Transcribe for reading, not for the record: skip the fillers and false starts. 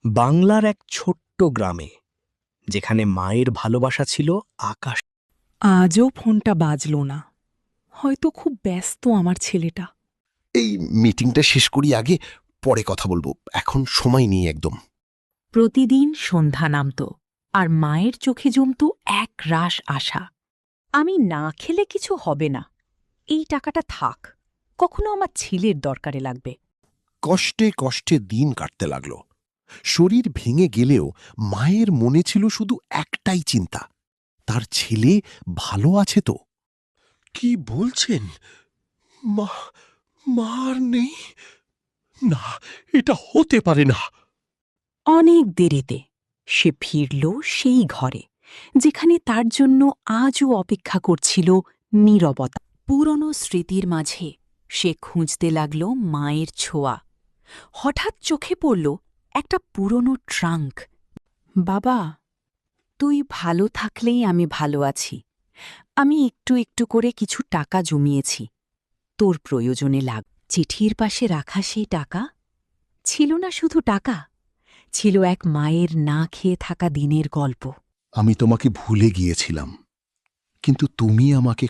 বাংলার এক ছোট্ট গ্রামে, যেখানে মায়ের ভালোবাসা ছিল আকাশ। আজও ফোনটা বাজল না। হয়তো খুব ব্যস্ত আমার ছেলেটা। এই মিটিংটা শেষ করি আগে, পরে কথা বলবো, এখন সময় নেই একদম। প্রতিদিন সন্ধ্যা নামত, আর মায়ের চোখে জমত এক রাশ আশা। আমি না খেলে কিছু হবে না, এই টাকাটা থাক, কখনো আমার ছেলের দরকারে লাগবে। কষ্টে কষ্টে দিন কাটতে লাগল। শরীর ভেঙে গেলেও মায়ের মনে ছিল শুধু একটাই চিন্তা, তার ছেলে ভালো আছে তো। কি বলছেন? মার নেই? না, এটা হতে পারে না। অনেক দেরিতে সে ফিরল সেই ঘরে, যেখানে তার জন্য আজও অপেক্ষা করছিল নীরবতা। পুরনো স্মৃতির মাঝে সে খুঁজতে লাগল মায়ের ছোঁয়া। হঠাৎ চোখে পড়ল একটা পুরনো ট্রাঙ্ক। বাবা, তুই ভালো থাকলেই আমি ভালো আছি। আমি একটু একটু করে কিছু টাকা জমিয়েছি, তোর প্রয়োজনে লাগ। চিঠির পাশে রাখা সেই টাকা ছিল না শুধু টাকা, ছিল এক মায়ের না খেয়ে থাকা দিনের গল্প। আমি তোমাকে ভুলে গিয়েছিলাম, কিন্তু তুমি আমাকে